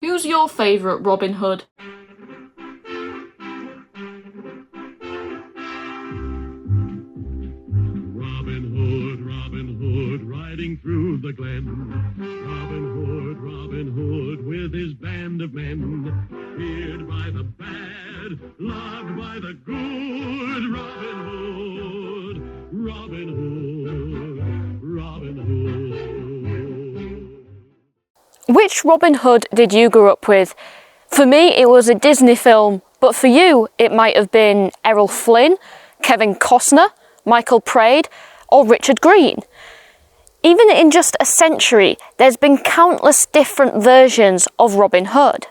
Who's your favourite Robin Hood? Robin Hood, riding through the glen. Robin Hood, with his band of men. Feared by the bad, loved by the good. Robin Hood. Which Robin Hood did you grow up with? For me, it was a Disney film, but for you, it might have been Errol Flynn, Kevin Costner, Michael Praed, or Richard Green. Even in just a century, there's been countless different versions of Robin Hood.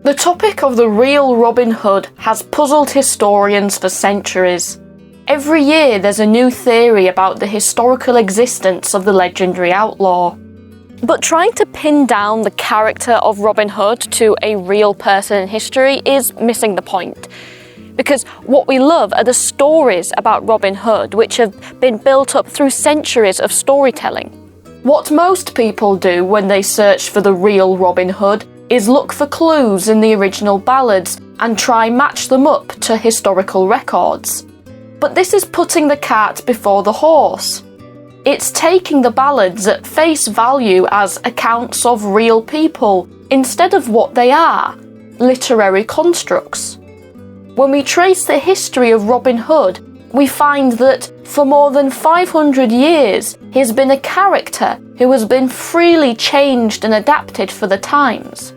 The topic of the real Robin Hood has puzzled historians for centuries. Every year there's a new theory about the historical existence of the legendary outlaw. But trying to pin down the character of Robin Hood to a real person in history is missing the point. Because what we love are the stories about Robin Hood, which have been built up through centuries of storytelling. What most people do when they search for the real Robin Hood is look for clues in the original ballads and try match them up to historical records. But this is putting the cart before the horse. It's taking the ballads at face value as accounts of real people instead of what they are, literary constructs. When we trace the history of Robin Hood, we find that for more than 500 years he's been a character who has been freely changed and adapted for the times.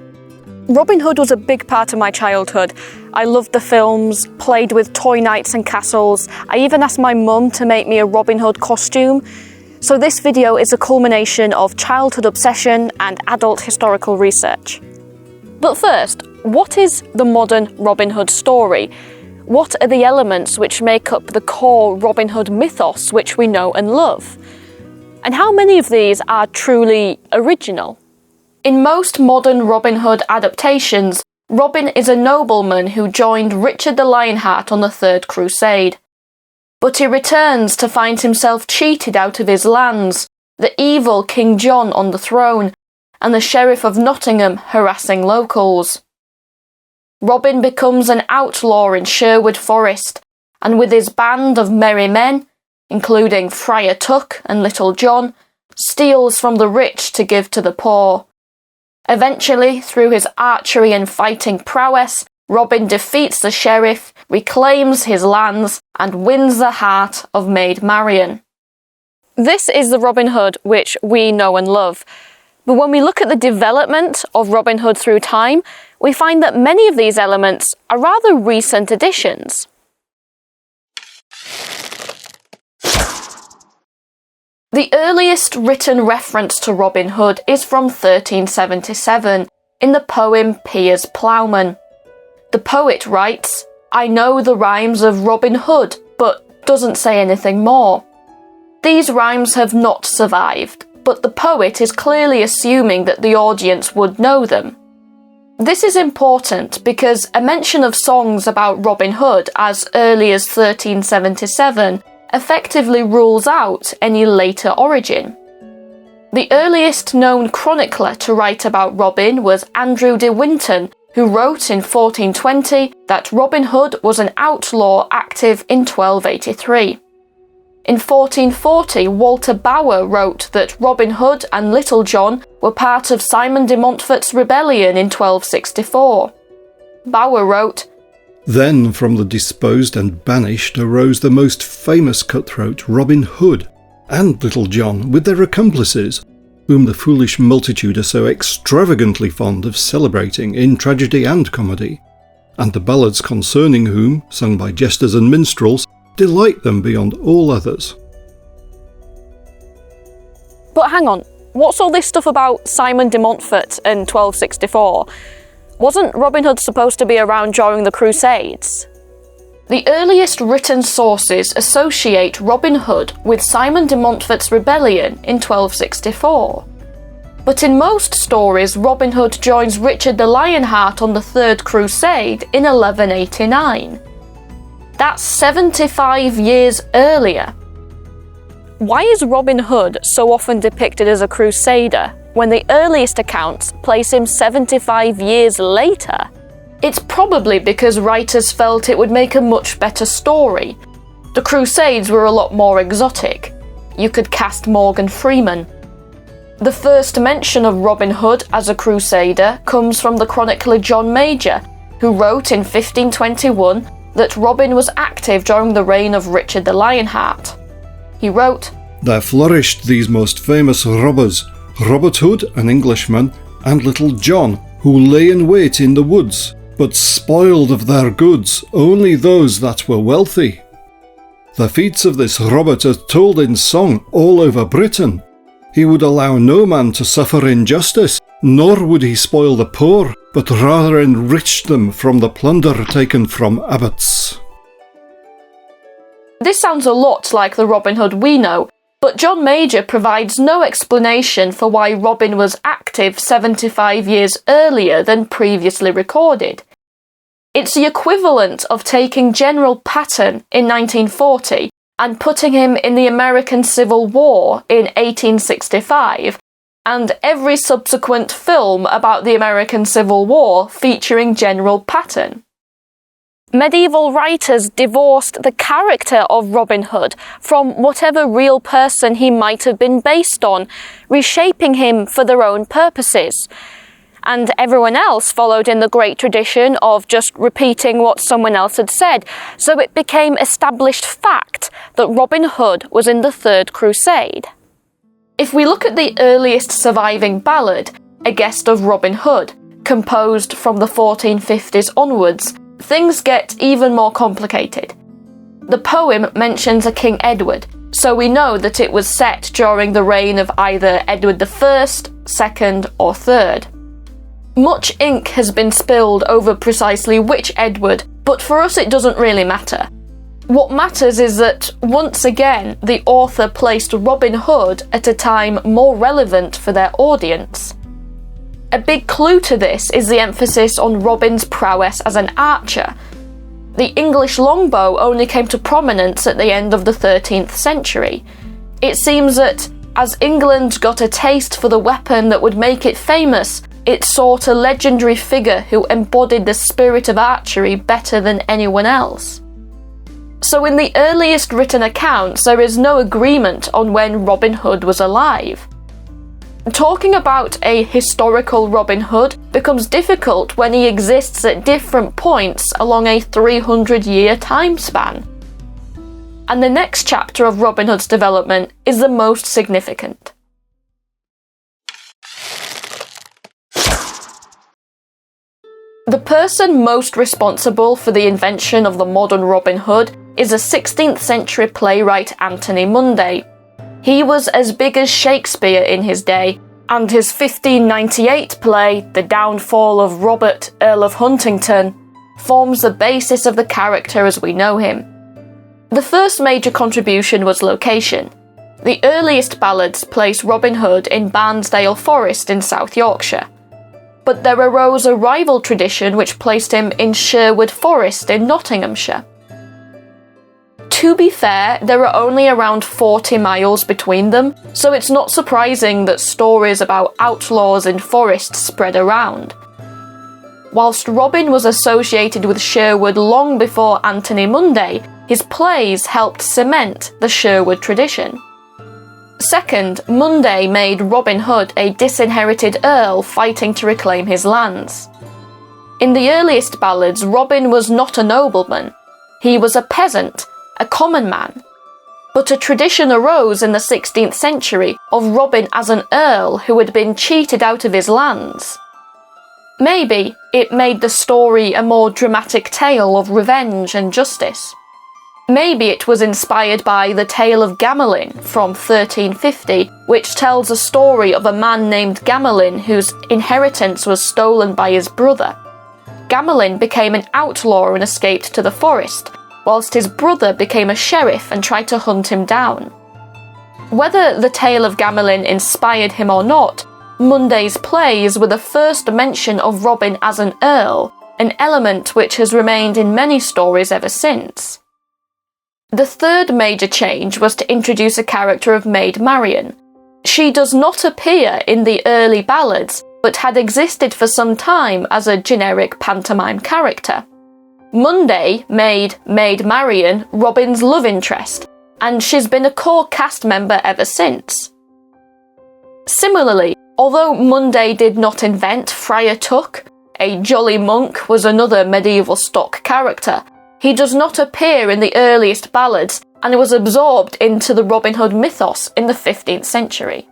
Robin Hood was a big part of my childhood. I loved the films, played with toy knights and castles. I even asked my mum to make me a Robin Hood costume. So this video is a culmination of childhood obsession and adult historical research. But first, what is the modern Robin Hood story? What are the elements which make up the core Robin Hood mythos which we know and love? And how many of these are truly original? In most modern Robin Hood adaptations, Robin is a nobleman who joined Richard the Lionheart on the Third Crusade. But he returns to find himself cheated out of his lands, the evil King John on the throne, and the Sheriff of Nottingham harassing locals. Robin becomes an outlaw in Sherwood Forest, and with his band of merry men, including Friar Tuck and Little John, steals from the rich to give to the poor. Eventually, through his archery and fighting prowess, Robin defeats the sheriff, reclaims his lands, and wins the heart of Maid Marian. This is the Robin Hood which we know and love. But when we look at the development of Robin Hood through time, we find that many of these elements are rather recent additions. The earliest written reference to Robin Hood is from 1377 in the poem Piers Plowman. The poet writes, "I know the rhymes of Robin Hood," but doesn't say anything more. These rhymes have not survived, but the poet is clearly assuming that the audience would know them. This is important because a mention of songs about Robin Hood as early as 1377 effectively rules out any later origin. The earliest known chronicler to write about Robin was Andrew de Winton, who wrote in 1420 that Robin Hood was an outlaw active in 1283. In 1440, Walter Bower wrote that Robin Hood and Little John were part of Simon de Montfort's rebellion in 1264. Bower wrote, "Then from the disposed and banished arose the most famous cutthroat Robin Hood, and Little John with their accomplices, whom the foolish multitude are so extravagantly fond of celebrating in tragedy and comedy, and the ballads concerning whom, sung by jesters and minstrels, delight them beyond all others." But hang on, what's all this stuff about Simon de Montfort and 1264? Wasn't Robin Hood supposed to be around during the Crusades? The earliest written sources associate Robin Hood with Simon de Montfort's rebellion in 1264. But in most stories, Robin Hood joins Richard the Lionheart on the Third Crusade in 1189. That's 75 years earlier. Why is Robin Hood so often depicted as a crusader when the earliest accounts place him 75 years later? It's probably because writers felt it would make a much better story. The Crusades were a lot more exotic. You could cast Morgan Freeman. The first mention of Robin Hood as a crusader comes from the chronicler John Major, who wrote in 1521 that Robin was active during the reign of Richard the Lionheart. He wrote, "There flourished these most famous robbers, Robert Hood, an Englishman, and Little John, who lay in wait in the woods, but spoiled of their goods only those that were wealthy. The feats of this Robert are told in song all over Britain. He would allow no man to suffer injustice, nor would he spoil the poor, but rather enrich them from the plunder taken from abbots." This sounds a lot like the Robin Hood we know, but John Major provides no explanation for why Robin was active 75 years earlier than previously recorded. It's the equivalent of taking General Patton in 1940 and putting him in the American Civil War in 1865, and every subsequent film about the American Civil War featuring General Patton. Medieval writers divorced the character of Robin Hood from whatever real person he might have been based on, reshaping him for their own purposes. And everyone else followed in the great tradition of just repeating what someone else had said, so it became established fact that Robin Hood was in the Third Crusade. If we look at the earliest surviving ballad, A Guest of Robin Hood, composed from the 1450s onwards, things get even more complicated. The poem mentions a King Edward, so we know that it was set during the reign of either Edward I, II, or III. Much ink has been spilled over precisely which Edward, but for us it doesn't really matter. What matters is that, once again, the author placed Robin Hood at a time more relevant for their audience. A big clue to this is the emphasis on Robin's prowess as an archer. The English longbow only came to prominence at the end of the 13th century. It seems that, as England got a taste for the weapon that would make it famous, it sought a legendary figure who embodied the spirit of archery better than anyone else. So in the earliest written accounts, there is no agreement on when Robin Hood was alive. Talking about a historical Robin Hood becomes difficult when he exists at different points along a 300-year time span. And the next chapter of Robin Hood's development is the most significant. The person most responsible for the invention of the modern Robin Hood is a 16th century playwright Anthony Munday. He was as big as Shakespeare in his day, and his 1598 play, The Downfall of Robert, Earl of Huntington, forms the basis of the character as we know him. The first major contribution was location. The earliest ballads place Robin Hood in Barnsdale Forest in South Yorkshire. But there arose a rival tradition which placed him in Sherwood Forest in Nottinghamshire. To be fair, there are only around 40 miles between them, so it's not surprising that stories about outlaws in forests spread around. Whilst Robin was associated with Sherwood long before Anthony Munday, his plays helped cement the Sherwood tradition. Second, Munday made Robin Hood a disinherited earl fighting to reclaim his lands. In the earliest ballads, Robin was not a nobleman. He was a peasant, a common man. But a tradition arose in the 16th century of Robin as an earl who had been cheated out of his lands. Maybe it made the story a more dramatic tale of revenge and justice. Maybe it was inspired by the tale of Gamelin from 1350, which tells a story of a man named Gamelin whose inheritance was stolen by his brother. Gamelin became an outlaw and escaped to the forest, whilst his brother became a sheriff and tried to hunt him down. Whether the tale of Gamelin inspired him or not, Munday's plays were the first mention of Robin as an earl, an element which has remained in many stories ever since. The third major change was to introduce a character of Maid Marian. She does not appear in the early ballads, but had existed for some time as a generic pantomime character. Munday made Maid Marian Robin's love interest, and she's been a core cast member ever since. Similarly, although Munday did not invent Friar Tuck, a jolly monk was another medieval stock character, he does not appear in the earliest ballads and was absorbed into the Robin Hood mythos in the 15th century.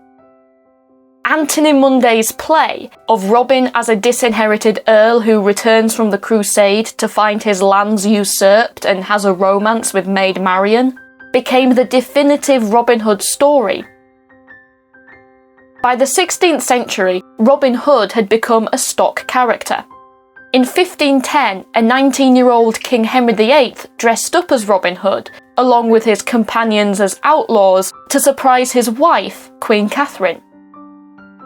Anthony Munday's play of Robin as a disinherited earl who returns from the crusade to find his lands usurped and has a romance with Maid Marian became the definitive Robin Hood story. By the 16th century, Robin Hood had become a stock character. In 1510, a 19-year-old King Henry VIII dressed up as Robin Hood, along with his companions as outlaws, to surprise his wife, Queen Catherine.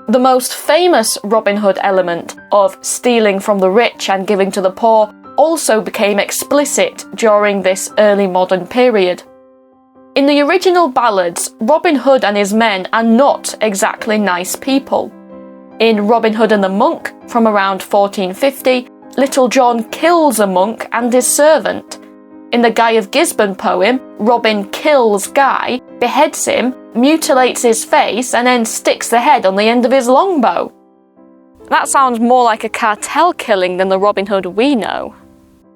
The most famous Robin Hood element of stealing from the rich and giving to the poor also became explicit during this early modern period. In the original ballads, Robin Hood and his men are not exactly nice people. In Robin Hood and the Monk, from around 1450, Little John kills a monk and his servant. In the Guy of Gisborne poem, Robin kills Guy, beheads him, mutilates his face, and then sticks the head on the end of his longbow. That sounds more like a cartel killing than the Robin Hood we know.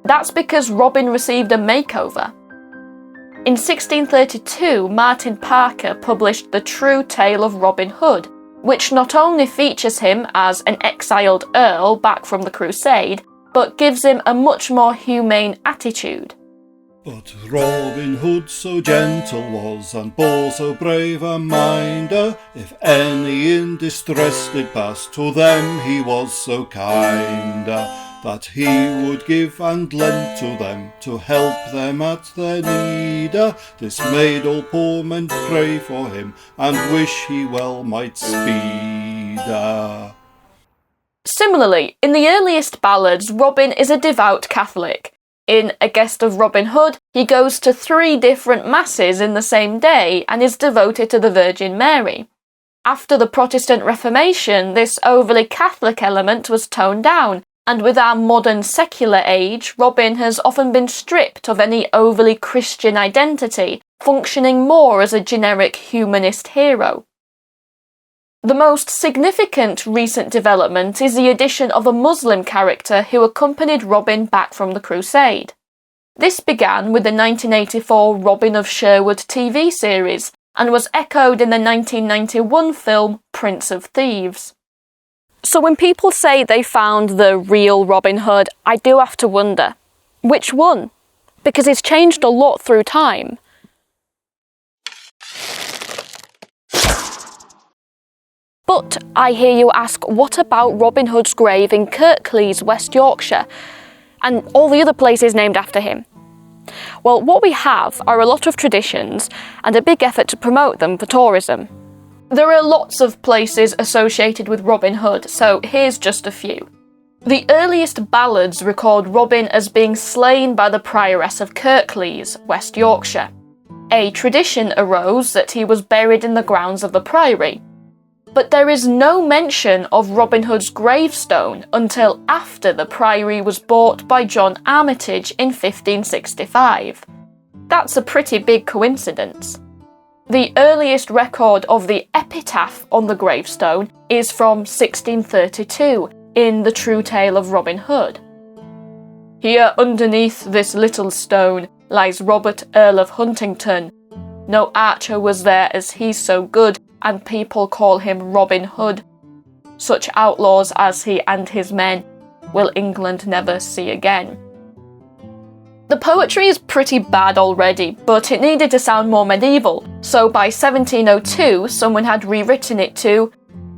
That's because Robin received a makeover. In 1632, Martin Parker published The True Tale of Robin Hood, which not only features him as an exiled earl back from the crusade, but gives him a much more humane attitude. But Robin Hood so gentle was, and bore so brave a minder, if any in distress did pass, to them he was so kinder, that he would give and lend to them, to help them at their need. This made all poor men pray for him, and wish he well might speed. Similarly, in the earliest ballads, Robin is a devout Catholic. In A Guest of Robin Hood, he goes to 3 different masses in the same day and is devoted to the Virgin Mary. After the Protestant Reformation, this overly Catholic element was toned down, and with our modern secular age, Robin has often been stripped of any overly Christian identity, functioning more as a generic humanist hero. The most significant recent development is the addition of a Muslim character who accompanied Robin back from the crusade. This began with the 1984 Robin of Sherwood TV series and was echoed in the 1991 film Prince of Thieves. So when people say they found the real Robin Hood, I do have to wonder, which one? Because it's changed a lot through time. But I hear you ask, what about Robin Hood's grave in Kirklees, West Yorkshire, and all the other places named after him? Well, what we have are a lot of traditions and a big effort to promote them for tourism. There are lots of places associated with Robin Hood, so here's just a few. The earliest ballads record Robin as being slain by the Prioress of Kirklees, West Yorkshire. A tradition arose that he was buried in the grounds of the priory. But there is no mention of Robin Hood's gravestone until after the priory was bought by John Armitage in 1565. That's a pretty big coincidence. The earliest record of the epitaph on the gravestone is from 1632 in The True Tale of Robin Hood. Here underneath this little stone lies Robert, Earl of Huntington. No archer was there as he's so good, and people call him Robin Hood. Such outlaws as he and his men will England never see again. The poetry is pretty bad already, but it needed to sound more medieval, so by 1702 someone had rewritten it to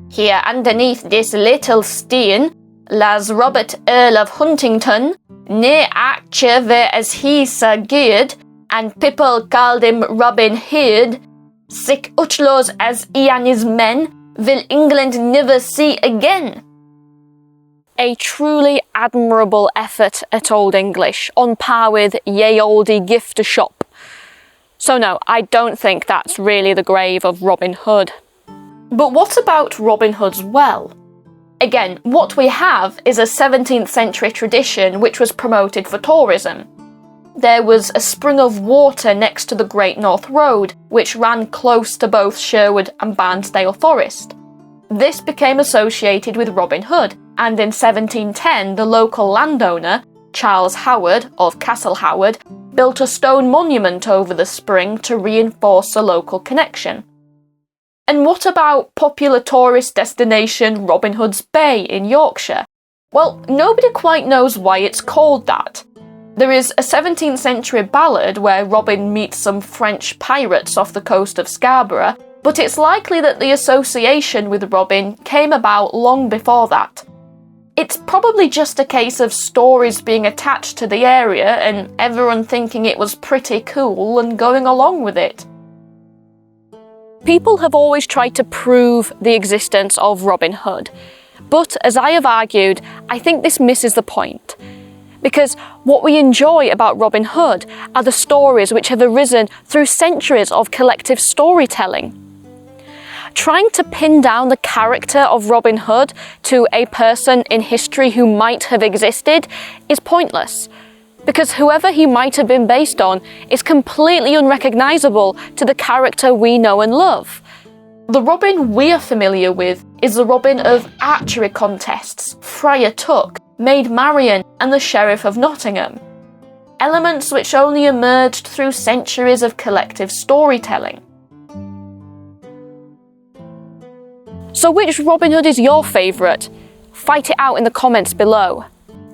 Here underneath this little stone lies Robert, Earl of Huntington, nae archer were as he so good, and people called him Robin Hood. Sic outlaws as he and his men will England never see again. A truly admirable effort at Old English, on par with ye olde gifter shop. So no, I don't think that's really the grave of Robin Hood. But what about Robin Hood's well? Again, what we have is a 17th century tradition which was promoted for tourism. There was a spring of water next to the Great North Road, which ran close to both Sherwood and Barnsdale Forest. This became associated with Robin Hood, and in 1710 the local landowner, Charles Howard of Castle Howard, built a stone monument over the spring to reinforce the local connection. And what about popular tourist destination Robin Hood's Bay in Yorkshire? Well, nobody quite knows why it's called that. There is a 17th century ballad where Robin meets some French pirates off the coast of Scarborough, but it's likely that the association with Robin came about long before that. It's probably just a case of stories being attached to the area and everyone thinking it was pretty cool and going along with it. People have always tried to prove the existence of Robin Hood, but as I have argued, I think this misses the point. Because what we enjoy about Robin Hood are the stories which have arisen through centuries of collective storytelling. Trying to pin down the character of Robin Hood to a person in history who might have existed is pointless, because whoever he might have been based on is completely unrecognisable to the character we know and love. The Robin we're familiar with is the Robin of archery contests, Friar Tuck, Maid Marian and the Sheriff of Nottingham. Elements which only emerged through centuries of collective storytelling. So which Robin Hood is your favourite? Fight it out in the comments below.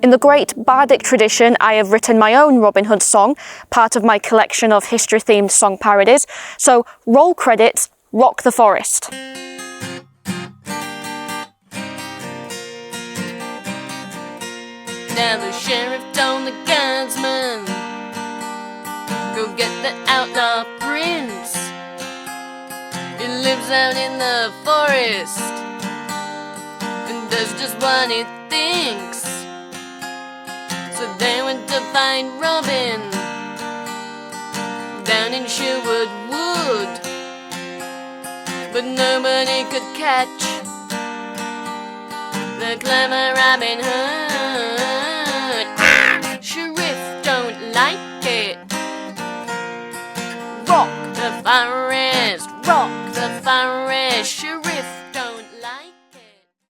In the great bardic tradition, I have written my own Robin Hood song, part of my collection of history-themed song parodies. So roll credits, rock the forest. Now the sheriff told the guardsman, go get the outlaw prince. He lives out in the forest and does just what he thinks. So they went to find Robin down in Sherwood Wood, but nobody could catch the clever Robin Hood.